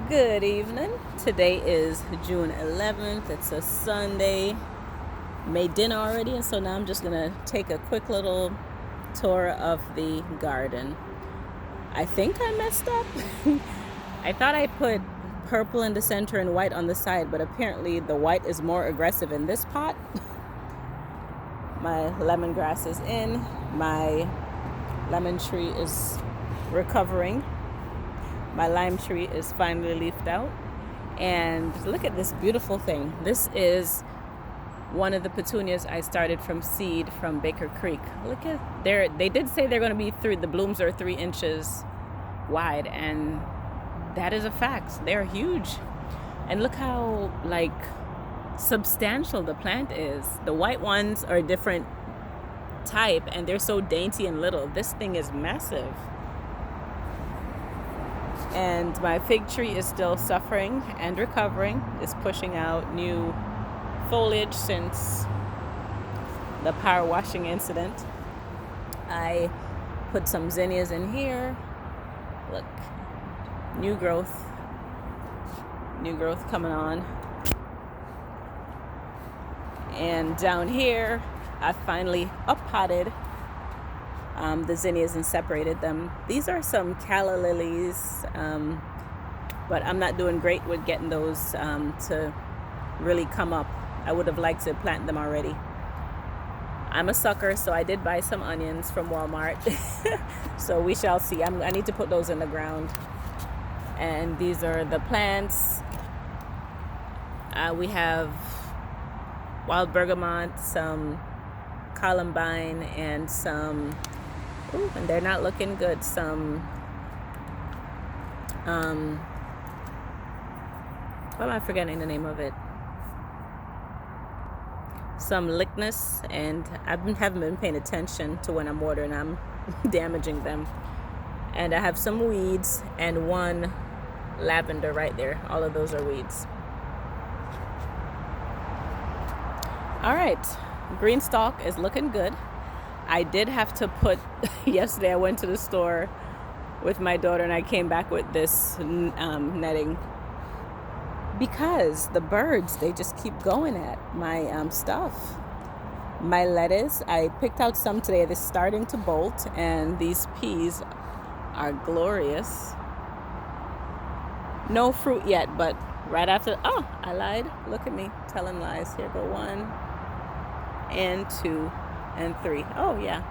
Good evening. Today is June 11th. It's a Sunday. Made dinner already, and so now I'm just going to take a quick little tour of the garden. I think I messed up. I thought I put purple in the center and white on the side, but apparently the white is more aggressive in this pot. My lemongrass is in. My lemon tree is recovering. My lime tree is finally leafed out. And look at this beautiful thing. This is one of the petunias I started from seed from Baker Creek. Look at there. They did say they're going to be the blooms are 3 inches wide, and that is a fact. They're huge. And look how substantial the plant is. The white ones are a different type, and they're so dainty and little. This thing is massive. And my fig tree is still suffering and recovering. It's pushing out new foliage since the power washing incident. I put some zinnias in here. Look, new growth coming on. And down here, I finally up-potted the zinnias and separated them. These are some calla lilies, but I'm not doing great with getting those to really come up. I would have liked to plant them already. I'm a sucker, so I did buy some onions from Walmart. So we shall see. I need to put those in the ground. And these are the plants. We have wild bergamot, some columbine, and some, and they're not looking good, some what am I forgetting the name of it? Some Lychnis, and haven't been paying attention to when I'm watering. I'm damaging them. And I have some weeds and one lavender right there. All of those are weeds. All right, green stalk is looking good. I did have to put, yesterday I went to the store with my daughter and I came back with this netting because the birds, they just keep going at my stuff. My lettuce, I picked out some today. They're starting to bolt, and these peas are glorious. No fruit yet, but right after, I lied. Look at me telling lies. Here go 1 and 2 and 3. Oh yeah.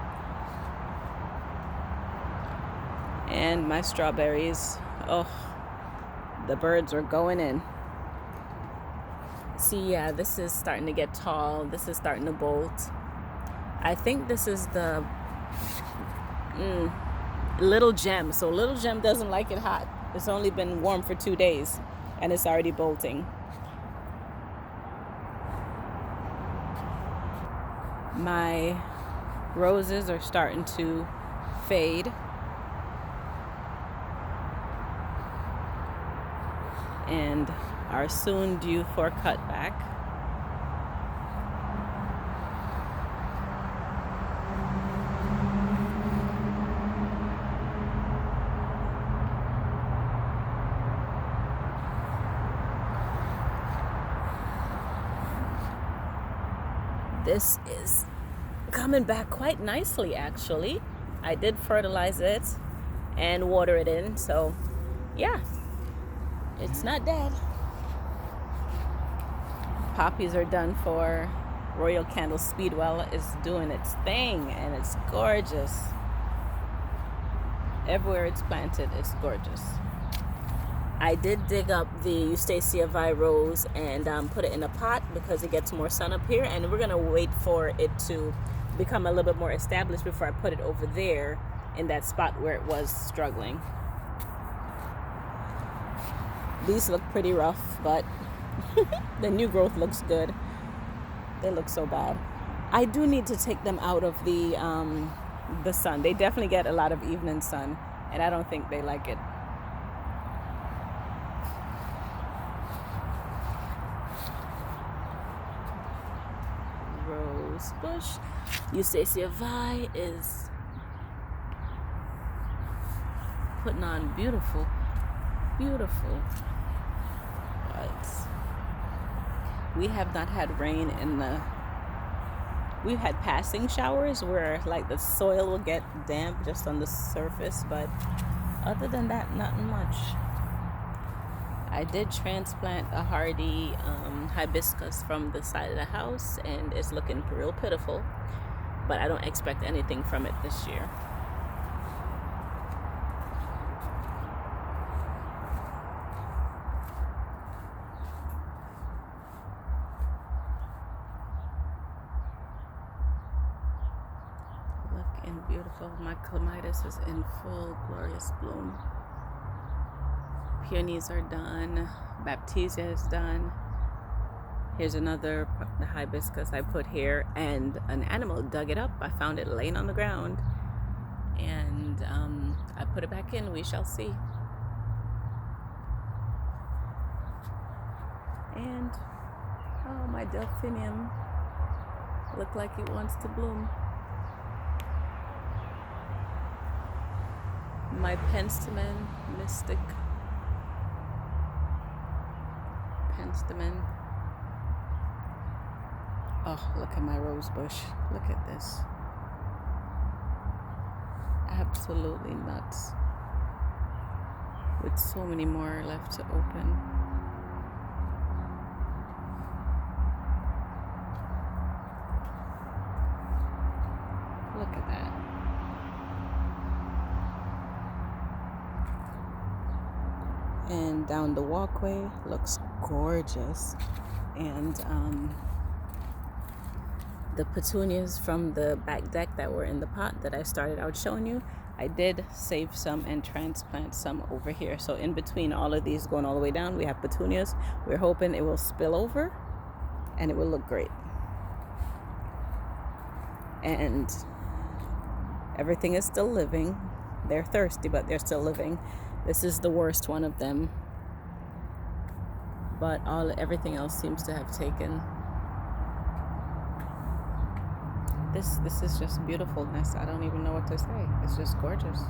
And my strawberries, the birds are going in. See, yeah, this is starting to get tall. This is starting to bolt. I think this is the Little Gem. So Little Gem doesn't like it hot. It's only been warm for 2 days and it's already bolting. My roses are starting to fade. And are soon due for cutback. This is coming back quite nicely, actually. I did fertilize it and water it in, so yeah, it's not dead. Poppies are done for. Royal Candle Speedwell is doing its thing, and it's gorgeous. Everywhere it's planted, it's gorgeous. I did dig up the Eustacia Vi rose and put it in a pot because it gets more sun up here, and we're gonna wait for it to become a little bit more established before I put it over there in that spot where it was struggling. These look pretty rough, but the new growth looks good. They look so bad. I do need to take them out of the sun. They definitely get a lot of evening sun, and I don't think they like it. Rose bush. Eustacia Vi is putting on beautiful buds. We have not had rain we've had passing showers where like the soil will get damp just on the surface, but other than that, nothing much. I did transplant a hardy hibiscus from the side of the house, and it's looking real pitiful, but I don't expect anything from it this year. Looking beautiful. My clematis is in full glorious bloom. Peonies are done. Baptisia is done. Here's another the hibiscus I put here, and an animal dug it up. I found it laying on the ground, and I put it back in. We shall see. And oh, my delphinium looked like it wants to bloom. My penstemon, mystic penstemon. Oh, look at my rose bush. Look at this. Absolutely nuts. With so many more left to open. Look at that. And down the walkway looks gorgeous. And the petunias from the back deck that were in the pot that I started out showing you, I did save some and transplant some over here. So in between all of these going all the way down, we have petunias. We're hoping it will spill over and it will look great. And everything is still living. They're thirsty, but they're still living. This is the worst one of them, but everything else seems to have taken. This is just beautifulness. I don't even know what to say. It's just gorgeous.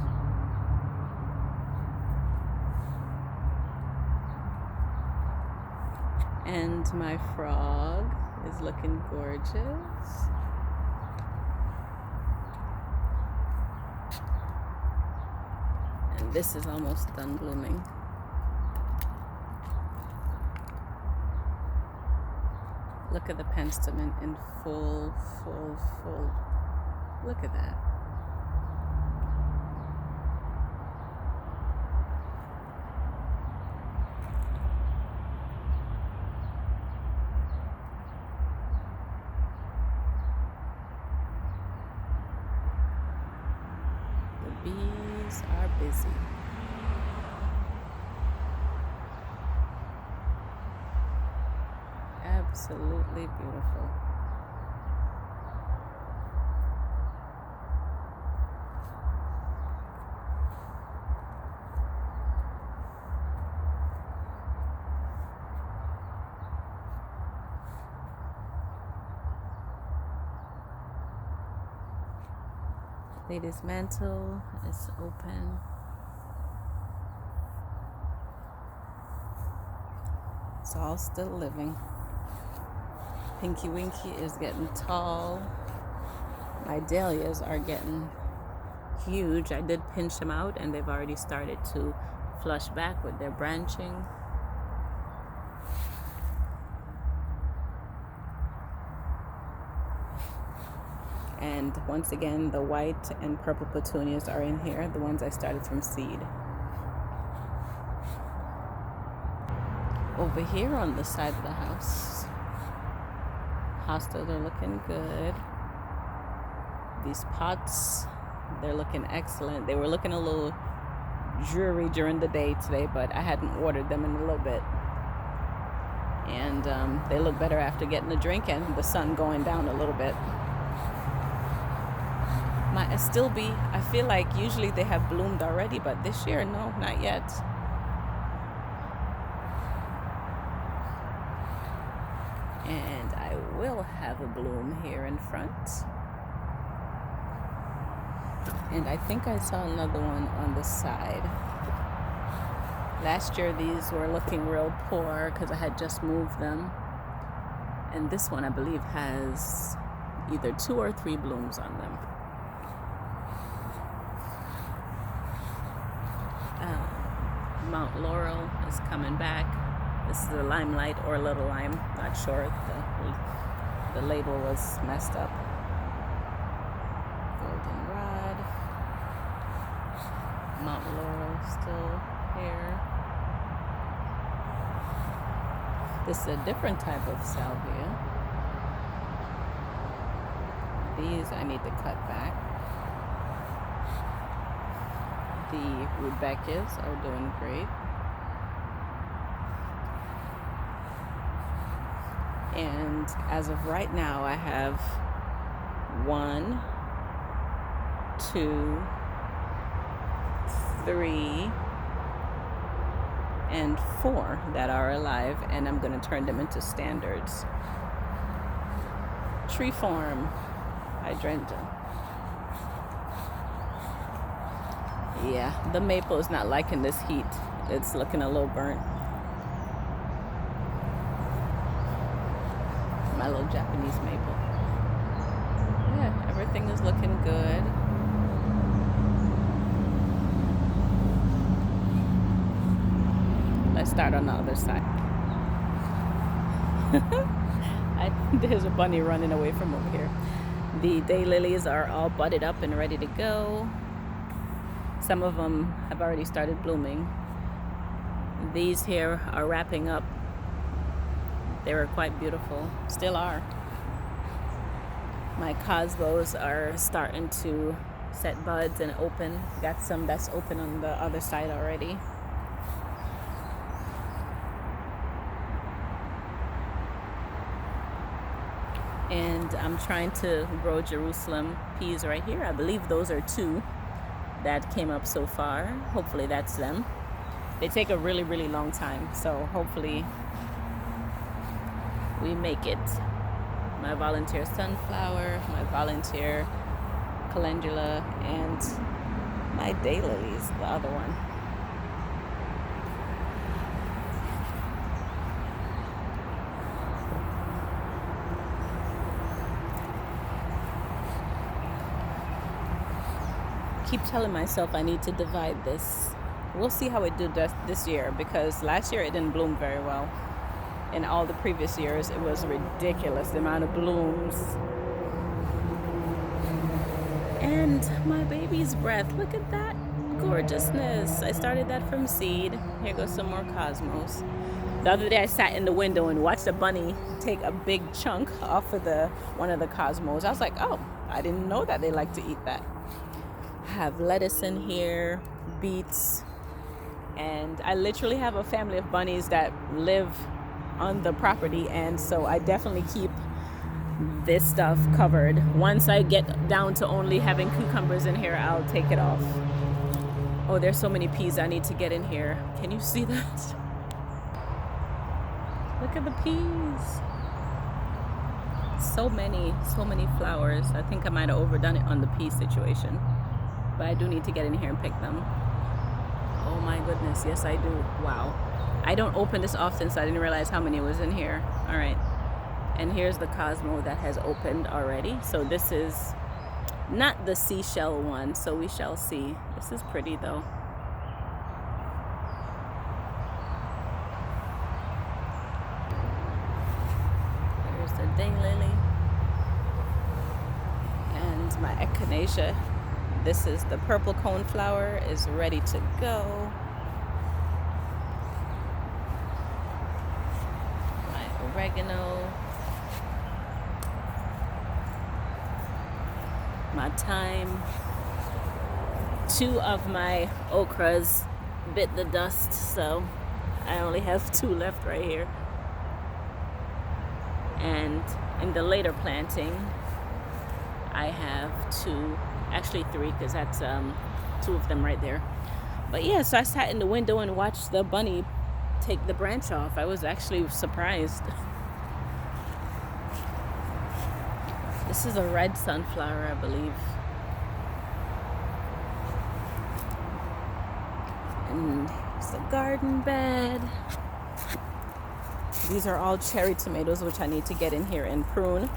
And my frog is looking gorgeous. And this is almost done blooming. Look at the penstemon in full. Look at that. The bees are busy. Absolutely beautiful. Lady's mantle is open. It's all still living. Pinky Winky is getting tall. My dahlias are getting huge. I did pinch them out and they've already started to flush back with their branching. And once again, the white and purple petunias are in here, the ones I started from seed. Over here on the side of the house, hostas are looking good. These pots, they're looking excellent. They were looking a little dreary during the day today, but I hadn't watered them in a little bit. And they look better after getting a drink and the sun going down a little bit. My astilbe, I feel like usually they have bloomed already, but this year, no, not yet. And I will have a bloom here in front. And I think I saw another one on the side. Last year these were looking real poor because I had just moved them. And this one I believe has either 2 or 3 blooms on them. Mount Laurel is coming back. This is the Limelight or Little Lime, not sure. The label was messed up. Goldenrod. Mount Laurel still here. This is a different type of salvia. These I need to cut back. The rudbeckias are doing great. And as of right now, I have 1, 2, 3, and 4 that are alive, and I'm going to turn them into standards. Treeform hydrangea. Yeah, the maple is not liking this heat. It's looking a little burnt. My little Japanese maple. Yeah, everything is looking good. Let's start on the other side. There's a bunny running away from over here. The daylilies are all budded up and ready to go. Some of them have already started blooming. These here are wrapping up. They were quite beautiful, still are. My cosmos are starting to set buds and open. Got some that's open on the other side already. And I'm trying to grow Jerusalem peas right here. I believe those are 2 that came up so far. Hopefully that's them. They take a really, really long time, so hopefully we make it. My volunteer sunflower, my volunteer calendula, and my daylilies, the other one. Keep telling myself I need to divide this. We'll see how it did this year, because last year it didn't bloom very well. In all the previous years, it was ridiculous, the amount of blooms. And my baby's breath, look at that gorgeousness. I started that from seed. Here goes some more cosmos. The other day I sat in the window and watched a bunny take a big chunk off of one of the cosmos. I was like, oh, I didn't know that they like to eat that. I have lettuce in here, beets, and I literally have a family of bunnies that live on the property, and so I definitely keep this stuff covered. Once I get down to only having cucumbers in here, I'll take it off. Oh, there's so many peas I need to get in here. Can you see that? Look at the peas. So many flowers. I think I might have overdone it on the pea situation, but I do need to get in here and pick them. Oh my goodness, yes I do. Wow. I don't open this often, so I didn't realize how many was in here. All right. And here's the Cosmo that has opened already. So this is not the seashell one, so we shall see. This is pretty though. Here's the daylily. And my echinacea. This is the purple coneflower, is ready to go. My oregano. My thyme. 2 of my okras bit the dust, so I only have 2 left right here. And in the later planting, I have 2, actually 3, because that's 2 of them right there. But yeah, so I sat in the window and watched the bunny take the branch off. I was actually surprised. This is a red sunflower, I believe. And it's the garden bed. These are all cherry tomatoes, which I need to get in here and prune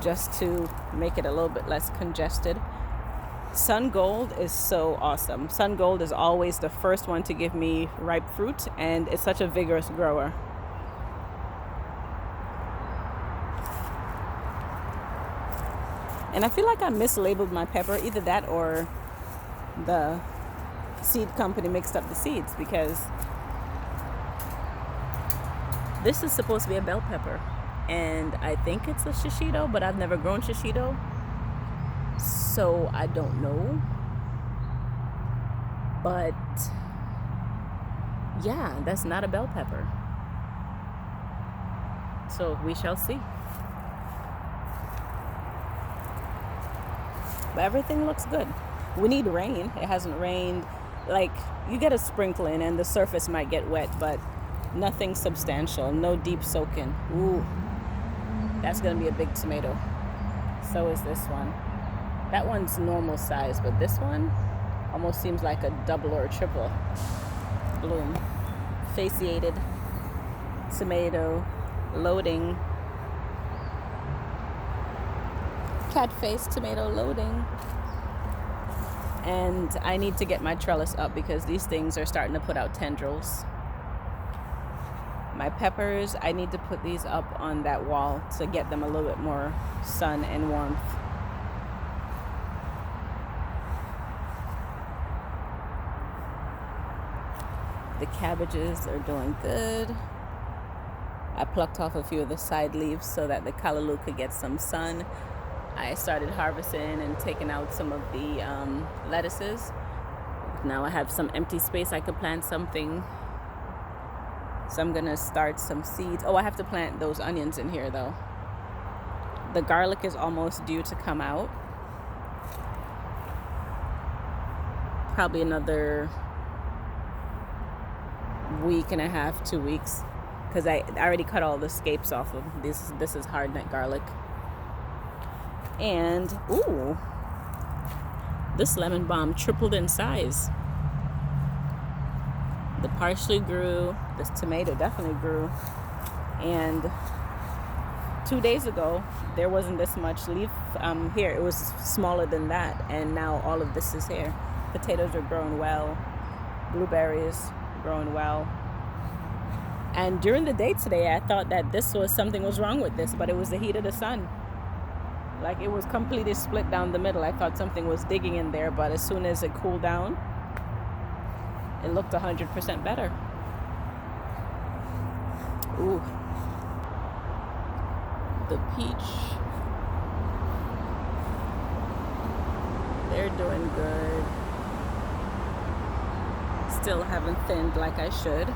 just to make it a little bit less congested. Sun Gold is so awesome. Sun Gold is always the first one to give me ripe fruit, and it's such a vigorous grower. And I feel like I mislabeled my pepper, either that or the seed company mixed up the seeds, because this is supposed to be a bell pepper, and I think it's a shishito, but I've never grown shishito, so I don't know. But yeah, that's not a bell pepper, so we shall see. But everything looks good. We need rain. It hasn't rained. Like, you get a sprinkling and the surface might get wet, but nothing substantial. No deep soaking. Ooh, that's gonna be a big tomato. So is this one. That one's normal size, but this one almost seems like a double or a triple bloom. Fasciated tomato, loading. Cat face tomato, loading. And I need to get my trellis up because these things are starting to put out tendrils. My peppers, I need to put these up on that wall to get them a little bit more sun and warmth. The cabbages are doing good. I plucked off a few of the side leaves so that the callaloo could get some sun. I started harvesting and taking out some of the lettuces. Now I have some empty space. I could plant something. So I'm gonna start some seeds. Oh, I have to plant those onions in here though. The garlic is almost due to come out. Probably another week and a half, 2 weeks, because I already cut all the scapes off of this. This is hardneck garlic. And ooh, this lemon balm tripled in size. The parsley grew, this tomato definitely grew, and 2 days ago there wasn't this much leaf here. It was smaller than that, and now all of this is here. Potatoes are growing well, blueberries growing well. And during the day today I thought that something was wrong with this, but it was the heat of the sun. Like, it was completely split down the middle. I thought something was digging in there, but as soon as it cooled down, it looked 100% better. Ooh. The peach. They're doing good. Still haven't thinned like I should.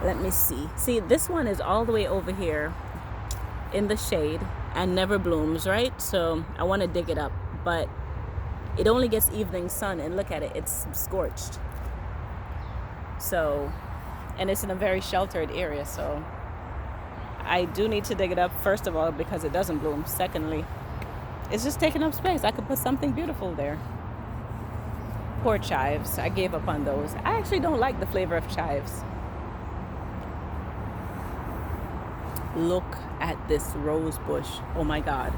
Let me see. See, this one is all the way over here in the shade and never blooms, right? So I want to dig it up, but it only gets evening sun, and look at it, it's scorched. So, and it's in a very sheltered area, so I do need to dig it up, first of all, because it doesn't bloom. Secondly, it's just taking up space. I could put something beautiful there. Poor chives. I gave up on those. I actually don't like the flavor of chives. Look at this rose bush. Oh my God.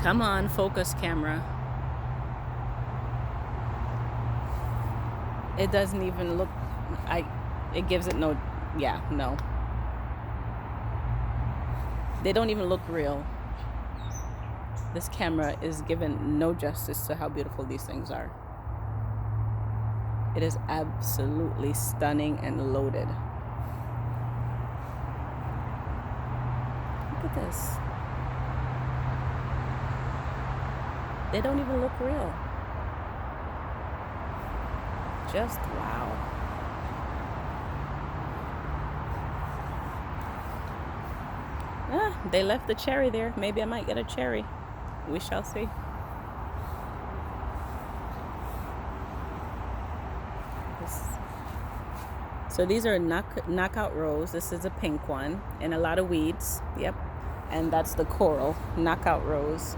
Come on, focus camera. It doesn't even look, it gives it no, no. They don't even look real. This camera is giving no justice to how beautiful these things are. It is absolutely stunning and loaded. Look at this. They don't even look real. Just wow. They left the cherry there. Maybe I might get a cherry. We shall see. So these are knockout rose. This is a pink one and a lot of weeds. Yep. And that's the coral knockout rose.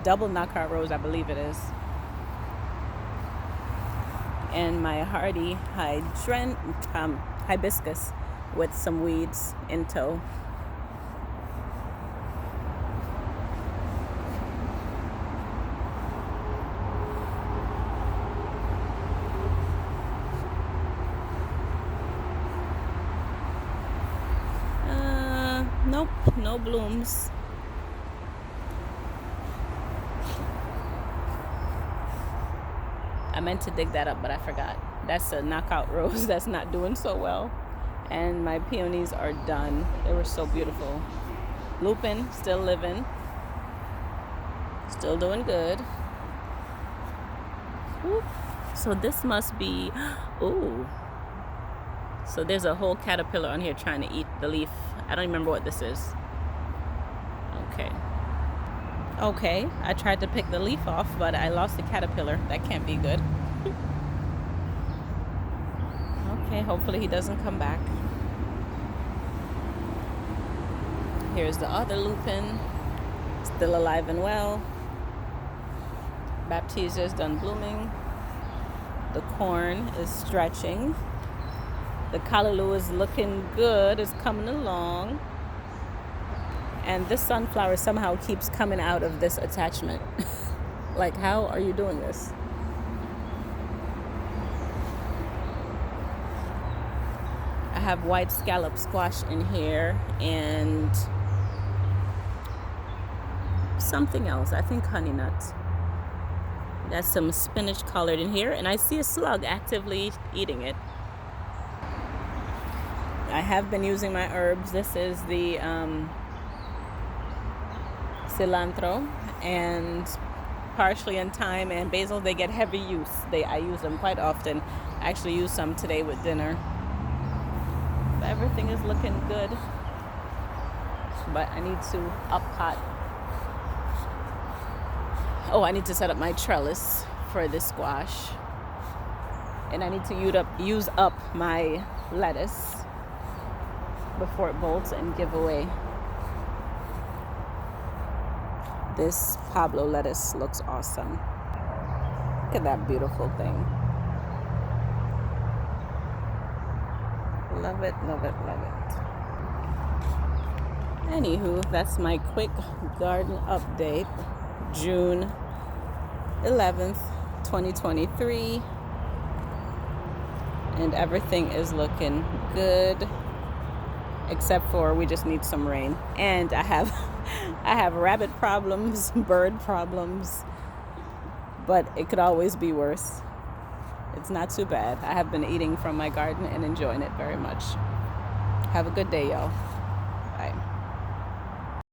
Double knockout rose, I believe it is. And my hardy hibiscus with some weeds in tow. Nope, no blooms. I meant to dig that up, but I forgot. That's a knockout rose that's not doing so well. And my peonies are done. They were so beautiful. Lupin, still living. Still doing good. Ooh. So this must be, ooh. So there's a whole caterpillar on here trying to eat the leaf. I don't remember what this is. Okay, I tried to pick the leaf off, but I lost the caterpillar. That can't be good. Okay, hopefully he doesn't come back. Here's the other lupin, still alive and well. Baptisia is done blooming. The corn is stretching. The callaloo is looking good, it's coming along. And this sunflower somehow keeps coming out of this attachment. Like, how are you doing this? I have white scallop squash in here and something else, I think honey nuts. Got some spinach colored in here, and I see a slug actively eating it. I have been using my herbs. This is the cilantro and parsley and thyme and basil. They get heavy use. I use them quite often. I actually used some today with dinner. But everything is looking good. But I need to pot. Oh, I need to set up my trellis for this squash. And I need to use up my lettuce before it bolts and give away. This Pablo lettuce looks awesome. Look at that beautiful thing. Love it, love it, love it. Anywho, that's my quick garden update. June 11th, 2023. And everything is looking good. Except for we just need some rain. And I have rabbit problems, bird problems, but it could always be worse. It's not too bad. I have been eating from my garden and enjoying it very much. Have a good day, y'all.